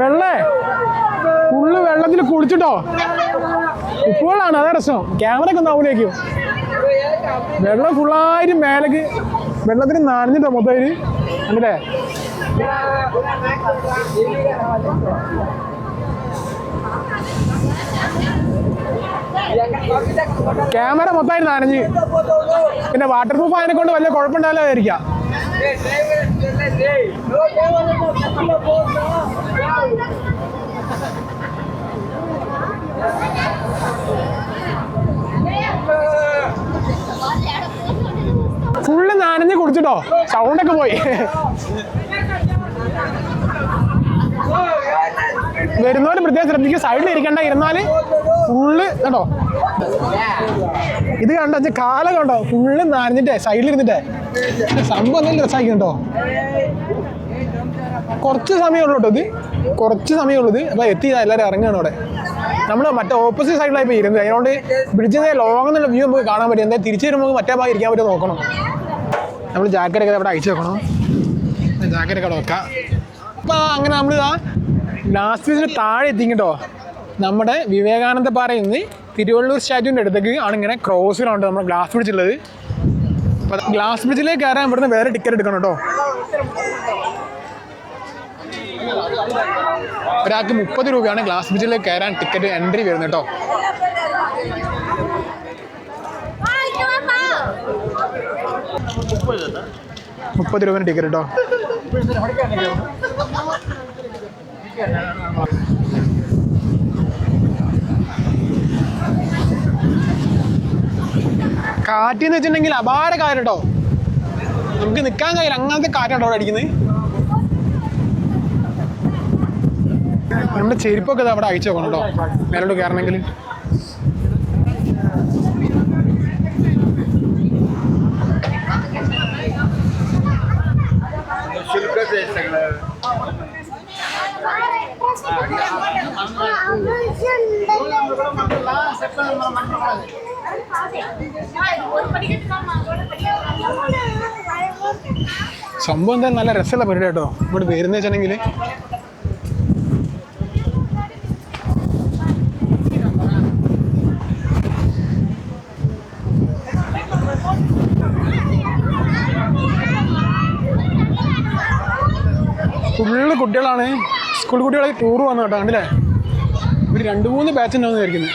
വെള്ളേ ഫുള്ള് വെള്ളത്തിൽ കുളിച്ചിട്ടോ. ഉപ്പുവെള്ളമാണ്, അതാ രസം. ക്യാമറ ഒക്കെ ഒന്ന് ആവൂലേക്കും. വെള്ളം ഫുള്ളായിട്ട് മേലേക്ക് വെള്ളത്തിന് നനഞ്ഞിട്ടോ മൊത്തം അല്ലേ. ക്യാമറ മൊത്തമായിട്ട് നനഞ്ഞ്. പിന്നെ വാട്ടർ പ്രൂഫ് അതിനെ കൊണ്ട് വലിയ കുഴപ്പമുണ്ടാവില്ലായിരിക്കാം. ഫുള്ള് നനഞ്ഞ് കുടിച്ചിട്ടോ, സൗണ്ടൊക്കെ പോയി. വരുന്നവര് പ്രത്യേകം ശ്രദ്ധിക്കുക, സൈഡിൽ ഇരിക്കണ്ട, ഇരുന്നാല് ഫുള്ള് കേട്ടോ. ഇത് കണ്ടോ കാലം കണ്ടോ, ഫുള്ള് നനഞ്ഞിട്ടേ സൈഡിൽ ഇരുന്നിട്ടേ. സംഭവം എന്തെങ്കിലും രസമായിട്ടോ. കുറച്ച് സമയമുള്ളൂ കേട്ടോ, ഇത് കുറച്ച് സമയമുള്ളത്. അപ്പൊ എത്തിയതാ, എല്ലാവരും ഇറങ്ങുകയാണ് അവിടെ. നമ്മൾ മറ്റേ ഓപ്പോസിറ്റ് സൈഡിലായി പോയി ഇരുന്നത്. അതിനോണ്ട് ബ്രിഡ്ജിൽ ലോങ് എന്നുള്ള വ്യൂ നമുക്ക് കാണാൻ പറ്റും. എന്തായാലും തിരിച്ചു വരുമ്പോൾ മറ്റേ ഭാഗം ഇരിക്കാൻ പറ്റുമോ നോക്കണം. നമ്മൾ ജാക്കറ്റൊക്കെ അവിടെ അയച്ചു വെക്കണം. ജാക്കറ്റൊക്കെ അവിടെ വെക്കാം. അപ്പം അങ്ങനെ നമ്മൾ ആ ഗ്ലാസ് ബ്രിഡ്ജിന് താഴെ എത്തിക്കട്ടോ. നമ്മുടെ വിവേകാനന്ദ പാറയിൽ നിന്ന് തിരുവള്ളൂർ സ്റ്റാച്യൂവിൻ്റെ അടുത്തേക്ക് ആണ് ഇങ്ങനെ ക്രോസ് ഗ്രൗണ്ട് നമ്മുടെ ഗ്ലാസ് ബ്രിഡ്ജ് ഉള്ളത്. അപ്പം ഗ്ലാസ് ബ്രിഡ്ജിലേക്ക് കയറാൻ ഇവിടുന്ന് വേറെ ടിക്കറ്റ് എടുക്കണം കേട്ടോ. ഒരാൾക്ക് 30 രൂപയാണ് ഗ്ലാസ് ബ്രിഡ്ജിലേക്ക് കയറാൻ ടിക്കറ്റ് എൻട്രി വരുന്നത് കേട്ടോ. ₹30 ടിക്കറ്റ് കേട്ടോ. കാറ്റെന്ന് വെച്ചിട്ടുണ്ടെങ്കിൽ അപാര കാറ്റ് കേട്ടോ. നമുക്ക് നിൽക്കാൻ കഴിയില്ല, അങ്ങനത്തെ കാറ്റാണ് അവിടെ അടിക്കുന്നത്. നമ്മുടെ ചെരുപ്പൊക്കെ അവിടെ അയച്ചു നോക്കണം കേട്ടോ മേലോട്ട് കയറണമെങ്കിൽ. സംഭവം എന്തായാലും നല്ല രസമുള്ള പരിപാടി കേട്ടോ. ഇവിടെ വരുന്ന വെച്ചിട്ടുണ്ടെങ്കിൽ ഫുള്ള് കുട്ടികളാണ്, സ്കൂൾ കുട്ടികളെ ടൂർ വന്നു കേട്ടോ. കണ്ടില്ലേ, ഒരു 2-3 ബാച്ച് ഉണ്ടാവുമെന്ന് വിചാരിക്കുന്നത്.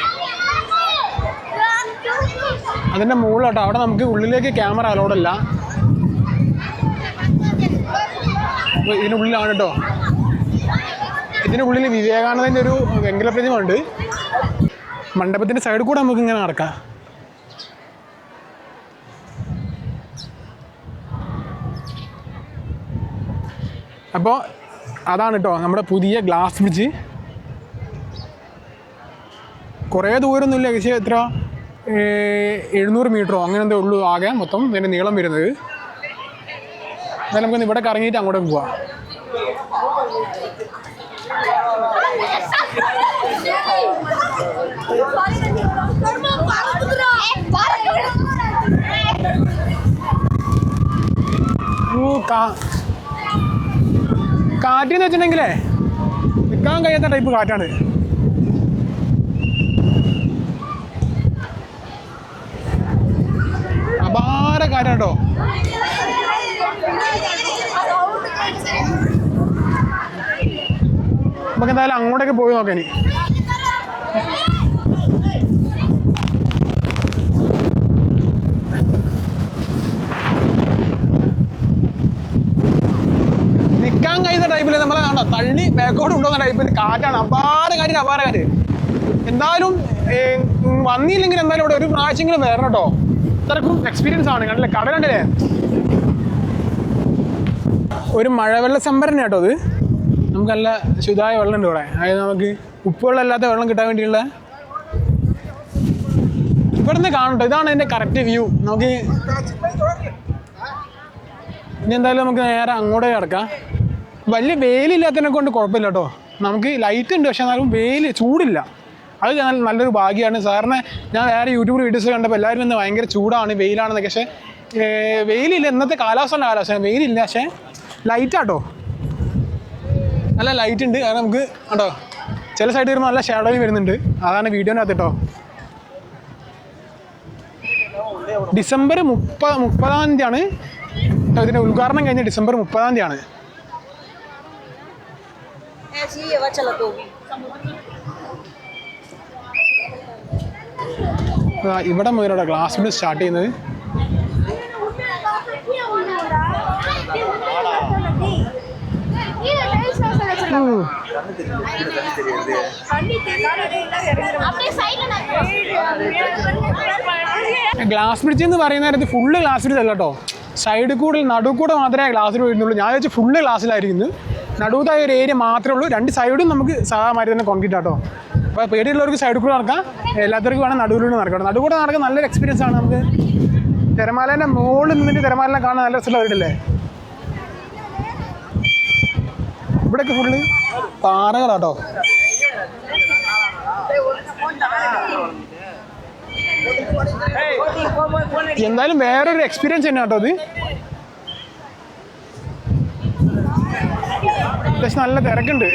അതിൻ്റെ മുകളിലോട്ടോ. അവിടെ നമുക്ക് ഉള്ളിലേക്ക് ക്യാമറ അലൗഡല്ല. ഇതിനുള്ളിലാണ് കേട്ടോ. ഇതിനുള്ളിൽ വിവേകാനന്ദൻ്റെ ഒരു വെങ്കല പ്രതിമ ഉണ്ട്. മണ്ഡപത്തിൻ്റെ സൈഡിൽ കൂടെ നമുക്ക് ഇങ്ങനെ നടക്കാം. അപ്പോൾ അതാണ് കേട്ടോ നമ്മുടെ പുതിയ ഗ്ലാസ് ബ്രിഡ്ജ്. കുറേ ദൂരമൊന്നുമില്ല, ഏകദേശം എത്ര 700 മീറ്ററോ അങ്ങനെ എന്തോ ഉള്ളൂ ആകെ മൊത്തം ഇതിൻ്റെ നീളം വരുന്നത്. എന്നാലും നമുക്കൊന്ന് ഇവിടെ കറങ്ങിയിട്ട് അങ്ങോട്ടേക്ക് പോവാം. കാറ്റെന്ന് വെച്ചിട്ടുണ്ടെങ്കിലേ നിൽക്കാൻ കഴിയാത്ത ടൈപ്പ് കാറ്റാണ്. അപാര കാറ്റാട്ടോ. നമുക്ക് എന്തായാലും അങ്ങോട്ടേക്ക് പോയി നോക്കാം. ഇനി നിൽക്കാൻ കഴിയുന്ന ടൈപ്പിൽ നമ്മളെ കാണാം തള്ളി ബാക്കോട്ട് കൊണ്ടുവന്ന ടൈപ്പിൽ കാറ്റാണ്. അപാര കാറ്റ്. എന്തായാലും വന്നില്ലെങ്കിൽ എന്തായാലും ഇവിടെ ഒരു പ്രാവശ്യമെങ്കിലും വരണം കേട്ടോ. അത്രക്കും എക്സ്പീരിയൻസ് ആണ്. കണ്ടില്ലേ, കടലുണ്ടല്ലേ, ഒരു മഴവെള്ള സംഭരണ കേട്ടോ. അത് നമുക്ക് നല്ല ശുദ്ധമായ വെള്ളം ഉണ്ട് ഇവിടെ. അതായത് നമുക്ക് ഉപ്പുവെള്ളം അല്ലാത്ത വെള്ളം കിട്ടാൻ വേണ്ടിയുള്ള ഇവിടെ നിന്ന് കാണട്ടോ. ഇതാണ് അതിൻ്റെ കറക്റ്റ് വ്യൂ. നമുക്ക് ഇനി എന്തായാലും നമുക്ക് നേരെ അങ്ങോട്ടേ കിടക്കാം. വലിയ വെയിലില്ലാത്തതിനെ കൊണ്ട് കുഴപ്പമില്ല കേട്ടോ. നമുക്ക് ലൈറ്റ് ഉണ്ട്, പക്ഷെ എന്നാലും വെയിൽ ചൂടില്ല. അത് നല്ലൊരു ഭാഗ്യമാണ്. സാറിന് ഞാൻ വേറെ യൂട്യൂബ് വീഡിയോസ് കണ്ടപ്പോൾ എല്ലാവരും ഇന്ന് ഭയങ്കര ചൂടാണ്, വെയിലാണെന്നൊക്കെ. പക്ഷേ വെയിലില്ല, ഇന്നത്തെ കാലാവസ്ഥ വെയിലില്ല, പക്ഷേ ലൈറ്റാട്ടോ, നല്ല ലൈറ്റ് ഉണ്ട്. കാരണം നമുക്ക് കേട്ടോ ചില സൈഡിൽ വരുമ്പോൾ നല്ല ഷാഡോയും വരുന്നുണ്ട്. അതാണ് വീഡിയോനകത്ത് കേട്ടോ. ഡിസംബർ 30-30 തീയതിയാണ് ഇതിൻ്റെ ഉദ്ഘാടനം കഴിഞ്ഞ ഡിസംബർ 30 തീയതിയാണ്. ഇവിടെ മുതലുള്ള ഗ്ലാസ് ബ്രിഡ്ജ് സ്റ്റാർട്ട് ചെയ്യുന്നത്. ഗ്ലാസ് ബ്രിഡ്ജ് എന്ന് പറയുന്ന നേരത്ത് ഫുള്ള് ഗ്ലാസ് ബ്രിഡ്ജ് അല്ല കേട്ടോ. സൈഡിൽ കൂടെ നടുക്കൂടെ മാത്രമേ ഗ്ലാസ്സിൽ വരുന്നുള്ളൂ. ഞാൻ വെച്ചാൽ ഫുള്ള് ഗ്ലാസ്സിലായിരിക്കുന്നു. നടുവത്തായ ഒരു ഏരിയ മാത്രമേ ഉള്ളൂ. രണ്ട് സൈഡും നമുക്ക് സാധാരണ തന്നെ കോൺക്രീറ്റ് ആട്ടോ. അപ്പോൾ പേടിയുള്ളവർക്ക് സൈഡിൽ കൂടെ നടക്കാം, എല്ലാത്തവർക്കും വേണം നടുവിലൂടെ നടക്കണം. നടുക്കൂടെ നടക്കാൻ നല്ലൊരു എക്സ്പീരിയൻസ് ആണ്. നമുക്ക് തിരമാലേൻ്റെ മുകളിൽ നിന്നിട്ട് തിരമാലിനെ കാണാൻ നല്ല രസമുള്ളവരുണ്ടല്ലേ. ഇവിടെയൊക്കെ ഫുള്ള് പാറകളാട്ടോ. എന്തായാലും വേറൊരു എക്സ്പീരിയൻസ് തന്നെ കേട്ടോ അത്. അത്യാവശ്യം നല്ല തിരക്കുണ്ട്.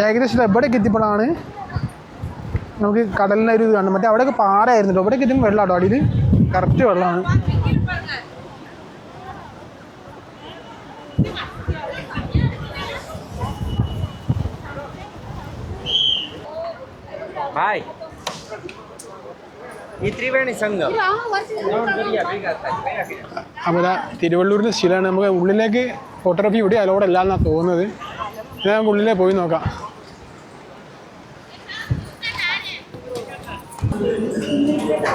ഏകദേശം എവിടെയൊക്കെ എത്തിയപ്പോഴാണ് നമുക്ക് കടലിൻ്റെ ഒരു ഇത് കാണും. മറ്റേ അവിടെയൊക്കെ പാറയായിരുന്നു കേട്ടോ. ഇവിടെയൊക്കെ എത്തുമ്പോൾ വെള്ളമാട്ടോ, അടിയിൽ കറക്റ്റ് വെള്ളമാണ്. അപ്പോൾ തിരുവള്ളൂരിൻ്റെ ശിലാണ്. നമുക്ക് ഉള്ളിലേക്ക് ഫോട്ടോഗ്രാഫി ഇവിടെ അലോഡ് അല്ല എന്നാണ് തോന്നുന്നത്. നമുക്ക് ഉള്ളിലേക്ക് പോയി നോക്കാം.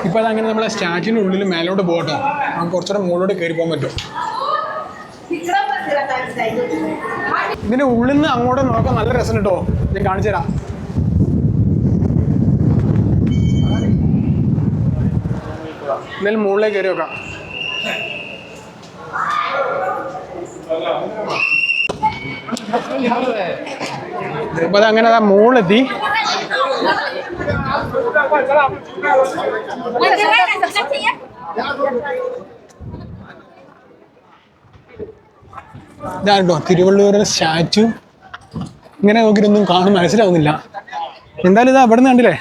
ഇപ്പോൾ അതങ്ങനെ നമ്മളെ സ്റ്റാച്യൂവിൻ്റെ ഉള്ളിൽ മേലോട്ട് പോകട്ടോ. നമുക്ക് കുറച്ചുകൂടെ മുകളിലോട്ട് കയറി പോകാൻ പറ്റും. ഇതിൻ്റെ ഉള്ളിൽ നിന്ന് അങ്ങോട്ട് നോക്കാൻ നല്ല രസം കേട്ടോ. ഞാൻ കാണിച്ചു തരാം. എന്തായാലും മുകളിലേക്ക് കയറി നോക്കാം. അപ്പോൾ അതങ്ങനെ അതാ മുകളിലെത്തി. ഇതാട്ടോ തിരുവള്ളൂരിൻ്റെ സ്റ്റാച്ചു. ഇങ്ങനെ നോക്കിയിട്ടൊന്നും കാണും മനസ്സിലാവുന്നില്ല. എന്തായാലും ഇതാ അവിടെ നിന്ന് കണ്ടില്ലേ.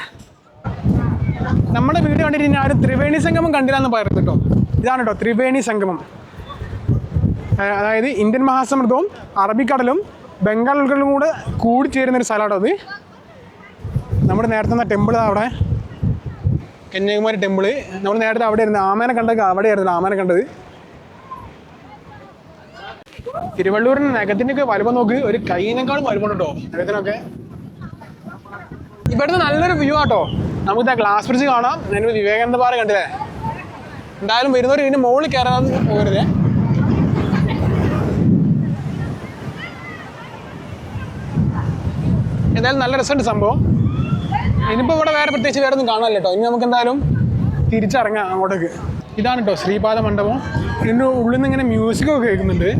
നമ്മുടെ വീഡിയോ കണ്ടിട്ട് ഇനി ആരും ത്രിവേണി സംഗമം കണ്ടില്ലാന്ന് പറയുന്നത് കേട്ടോ. ഇതാണ് കേട്ടോ ത്രിവേണി സംഗമം. അതായത് ഇന്ത്യൻ മഹാസമുദ്രവും അറബിക്കടലും ബംഗാൾ ഉൾക്കടലും കൂടെ കൂടിച്ചേരുന്നൊരു സ്ഥലമാട്ടോ അത്. നമ്മുടെ നേരത്തെ ടെമ്പിൾ അവിടെ കന്യാകുമാരി ടെമ്പിള്. നമ്മൾ നേരത്തെ അവിടെ ആയിരുന്നു ആമേനെ കണ്ടൊക്കെ അവിടെയായിരുന്നു ആമേനെ കണ്ടത്. തിരുവള്ളൂരിന് നഗത്തിൻ്റെയൊക്കെ വലുപ്പം നോക്ക്. ഒരു കൈയിനേക്കാളും വലുപ്പം കേട്ടോ നഗത്തിനൊക്കെ. ഇവിടുന്ന് നല്ലൊരു വ്യൂ ആട്ടോ. നമുക്ക് ഗ്ലാസ് ബ്രിഡ്ജ് കാണാം. ഞാനൊരു വിവേകാനന്ദ പാറ കണ്ടില്ലേ. എന്തായാലും വരുന്നവർ ഇതിൻ്റെ മുകളിൽ കയറാൻ പോകരുതേ. എന്തായാലും നല്ല രസമുണ്ട് സംഭവം. ഇനിയിപ്പോൾ ഇവിടെ വേറെ പ്രത്യേകിച്ച് വേറെ ഒന്നും കാണാനില്ല കേട്ടോ. ഇനി നമുക്ക് എന്തായാലും തിരിച്ചിറങ്ങാം അങ്ങോട്ടേക്ക്. ഇതാണ് കേട്ടോ ശ്രീപാദ മണ്ഡപം. ഇതിൻ്റെ ഉള്ളിൽ നിന്ന് ഇങ്ങനെ മ്യൂസിക്കൊക്കെ കേൾക്കുന്നുണ്ട്.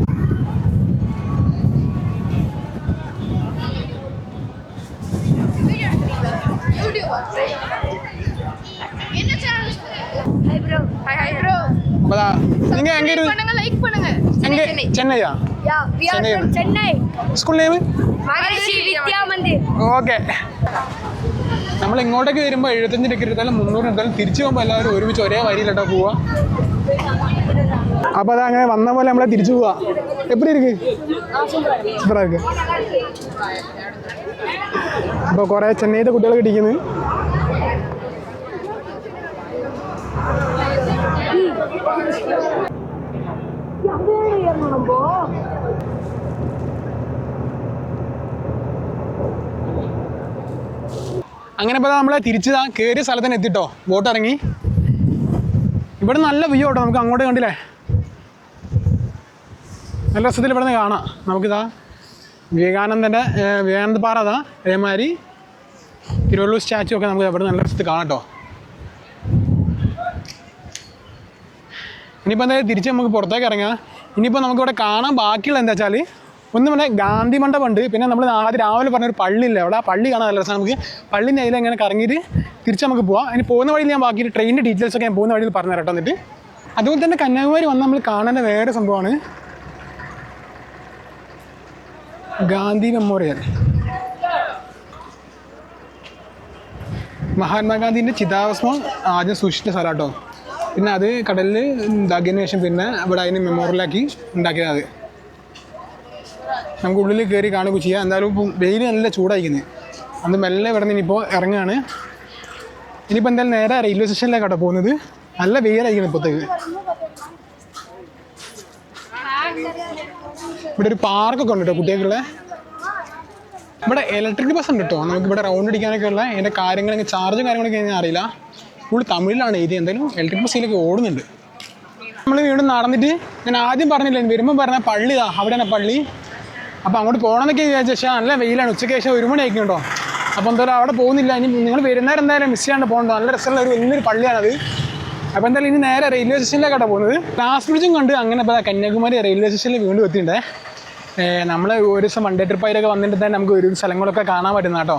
நீங்க எங்க இருந்து லைக் பண்ணுங்க. சென்னையா? யா we are from Chennai. School name Maharshi Vidya Mandir. Okay. നമ്മൾ ഇങ്ങോട്ടേക്ക് വരുമ്പോൾ 75 ടിക്കറ്റ് എടുത്താലും 300 എടുത്താലും തിരിച്ചു പോകുമ്പോൾ എല്ലാവരും ഒരുമിച്ച് ഒരേ വരിയിലട്ടോ പോവാ. അപ്പോൾ അത് അങ്ങനെ വന്ന പോലെ നമ്മളെ തിരിച്ചു പോവാ. എപ്പടി ഇരിക്ക്? സൂപ്പറാ ഇരിക്ക്. അപ്പോൾ കുറേ ചെന്നൈയിലെ കുട്ടികളൊക്കെ ഇരിക്കുന്നു. അങ്ങനെ ഇപ്പോൾ നമ്മൾ തിരിച്ച് കയറിയ സ്ഥലത്തിന് എത്തിട്ടോ. ബോട്ട് ഇറങ്ങി. ഇവിടെ നല്ല വ്യൂ കേട്ടോ. നമുക്ക് അങ്ങോട്ട് കണ്ടില്ലേ നല്ല രസത്തിൽ ഇവിടെ നിന്ന് കാണാം. നമുക്കിതാ വിവേകാനന്ദ പാറ അതാ. അതേമാതിരി തിരുവള്ളൂർ സ്റ്റാച്ചു ഒക്കെ നമുക്ക് ഇവിടെ നല്ല രസത്തിൽ കാണാം കേട്ടോ. ഇനിയിപ്പോൾ എന്തായാലും തിരിച്ച് നമുക്ക് പുറത്തേക്ക് ഇറങ്ങാം. ഇനിയിപ്പോൾ നമുക്കിവിടെ കാണാൻ ബാക്കിയുള്ള എന്താ വെച്ചാൽ ഒന്ന് പിന്നെ ഗാന്ധി മണ്ഡപം ഉണ്ട്. പിന്നെ നമ്മൾ ആദ്യം രാവിലെ പറഞ്ഞൊരു പള്ളിയില്ല അവിടെ. ആ പള്ളി കാണാൻ നല്ല രസമാണ്. നമുക്ക് പള്ളിൻ്റെ അതിൽ അങ്ങനെ കറങ്ങിയിട്ട് തിരിച്ച് നമുക്ക് പോവാം. ഇനി പോകുന്ന വഴിയിൽ ഞാൻ ബാക്കി ട്രെയിനിൻ്റെ ഡീറ്റെയിൽസൊക്കെ ഞാൻ പോകുന്ന വഴിയിൽ പറഞ്ഞു തരട്ടോ. എന്നിട്ട് അതുപോലെ തന്നെ കന്യാകുമാരി വന്ന് നമ്മൾ കാണേണ്ട വേറെ സംഭവമാണ് ഗാന്ധി മെമ്മോറിയൽ. മഹാത്മാഗാന്ധിൻ്റെ ചിതാഭസ്മം ആദ്യം സൂക്ഷിച്ച സ്ഥലം കേട്ടോ. പിന്നെ അത് കടലിൽ ഇതാക്കിയതിന് ശേഷം പിന്നെ ഇവിടെ അതിന് മെമ്മോറിയലാക്കി ഉണ്ടാക്കിയത്. അത് നമുക്ക് ഉള്ളിൽ കയറി കാണുകയും ചെയ്യാം. എന്തായാലും ഇപ്പം വെയിൽ നല്ല ചൂടായിരിക്കുന്നത്. അന്ന് മെല്ലെ ഇവിടെ നിന്ന് ഇനിയിപ്പോൾ ഇറങ്ങുകയാണ്. ഇനിയിപ്പോൾ എന്തായാലും നേരെ റെയിൽവേ സ്റ്റേഷനിലേക്കാട്ടോ പോകുന്നത്. നല്ല വെയിലായിരിക്കുന്നത് ഇപ്പോഴത്തേക്ക്. ഇവിടെ ഒരു പാർക്കൊക്കെ ഉണ്ട് കേട്ടോ കുട്ടികൾക്കുള്ള. ഇവിടെ ഇലക്ട്രിക് ബസ് ഉണ്ട് കേട്ടോ. നമുക്ക് ഇവിടെ റൗണ്ട് അടിക്കാനൊക്കെ ഉള്ള അതിൻ്റെ കാര്യങ്ങളൊക്കെ ചാർജും കാര്യങ്ങളൊക്കെ ഞാൻ അറിയില്ല. ഫുൾ തമിഴിലാണ് എഴുതി. എന്തായാലും ഇലക്ട്രിക് ബസ്സിലൊക്കെ ഓടുന്നുണ്ട്. നമ്മൾ വീണ്ടും നടന്നിട്ട് ഞാൻ ആദ്യം പറഞ്ഞില്ല വരുമ്പോൾ പറഞ്ഞ പള്ളി ഇതാ അവിടെയാണ് പള്ളി. അപ്പോൾ അങ്ങോട്ട് പോകണമെന്നൊക്കെ വിചാരിച്ച പക്ഷേ നല്ല വെയിലാണ്. ഉച്ചയ്ക്ക് ശേഷം 1 മണി ആയിക്കുണ്ടോ. അപ്പോൾ എന്തായാലും അവിടെ പോകുന്നില്ല. ഇനി നിങ്ങൾ വരുന്നേരം എന്തായാലും മിസ് ചെയ്യാണ്ട് പോകണ്ടോ. നല്ല രസമുള്ള ഒരു വലിയൊരു പള്ളിയാണത്. അപ്പോൾ എന്തായാലും ഇനി നേരെ റെയിൽവേ സ്റ്റേഷനിലേക്കാണ് പോകുന്നത്. ഗ്ലാസ് ബ്രിഡ്ജും കണ്ട് അങ്ങനെ ഇപ്പോൾ കന്യാകുമാരി റെയിൽവേ സ്റ്റേഷനിൽ വീണ്ടും എത്തിയിട്ടുണ്ടേ. നമ്മൾ ഒരു ദിവസം വൺ ഡേ ട്രിപ്പായിട്ടൊക്കെ വന്നിട്ട് തന്നെ നമുക്ക് ഒരു സ്ഥലങ്ങളൊക്കെ കാണാൻ പറ്റുന്ന കേട്ടോ.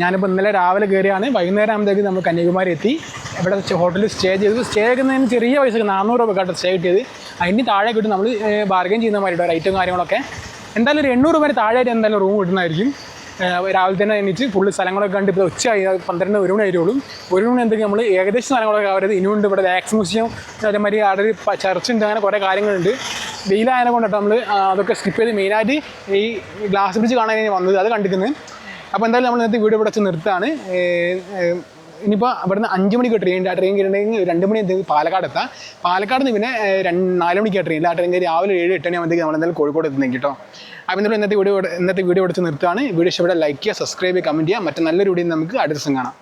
ഞാനിപ്പോൾ ഇന്നലെ രാവിലെ കയറിയാണ്. വൈകുന്നേരം ആകുമ്പോഴത്തേക്ക് നമ്മൾ കന്യാകുമാരി എത്തി. ഇവിടെ ഹോട്ടലിൽ സ്റ്റേ ചെയ്തു. സ്റ്റേ ചെയ്യുന്നതിന് ചെറിയ പൈസ 400 രൂപ കേട്ടോ സ്റ്റേ കിട്ടിയത്. അതിന് താഴെ കിട്ടും നമ്മൾ ബാർഗൈൻ ചെയ്യുന്ന മാതിരി റേറ്റും കാര്യങ്ങളൊക്കെ. എന്തായാലും ഒരു 800 രൂപ താഴെയായിട്ട് എന്തായാലും റൂം കിട്ടുന്നതായിരിക്കും. രാവിലെ തന്നെ എണീച്ച് ഫുള്ള് സ്ഥലങ്ങളൊക്കെ കണ്ട് ഇപ്പോൾ ഉച്ചയായി 12-1 മണി ആയിട്ടുള്ളൂ. 1 മണി എന്തെങ്കിലും നമ്മൾ ഏകദേശം സ്ഥലങ്ങളൊക്കെ ആവരുത്. ഇനിയുണ്ട് ഇവിടെ വാക്സ് മ്യൂസിയം, അതേമാതിരി അവിടെ ഒരു ചർച്ച് ഉണ്ട്. അങ്ങനെ കുറേ കാര്യങ്ങളുണ്ട്. വെയിലായതിനെ കൊണ്ടിട്ട് നമ്മൾ അതൊക്കെ സ്കിപ്പ് ചെയ്ത് മെയിനായിട്ട് ഈ ഗ്ലാസ് ബ്രിഡ്ജ് കാണാൻ വന്നത്. അത് കണ്ടിരിക്കുന്നത്. അപ്പോൾ എന്തായാലും നമ്മൾ ഇന്നത്തെ വീഡിയോ ഇവിടെ വെച്ച് നിർത്താണ്. ഇനിയിപ്പോൾ അവിടുന്ന് 5 മണിക്ക് ട്രെയിൻ കയറിയിട്ടുണ്ടെങ്കിൽ 2 മണി എന്തെങ്കിലും പാലക്കാട് എത്താം. പാലക്കാട് നിന്ന് പിന്നെ 4 മണിക്കാണ് ട്രെയിൻ. ആ ട്രെയിൻ കയറി രാവിലെ 7-8 മണിയാകുമ്പോഴത്തേക്ക് നമ്മൾ എന്തായാലും കോഴിക്കോട് എത്തുന്നെങ്കിൽ കേട്ടോ. അപ്പോൾ എന്തായാലും ഇന്നത്തെ വീഡിയോ വെച്ച് നിർത്താണ്. വീഡിയോ ഇഷ്ടപ്പെട്ടാൽ ലൈക്ക് ചെയ്യുക, സബ്സ്ക്രൈബ് ചെയ്യുക, കമൻറ്റ് ചെയ്യുക. മറ്റു നല്ലൊരു വീഡിയോ നമുക്ക് അടുത്ത ദിവസം കാണാം.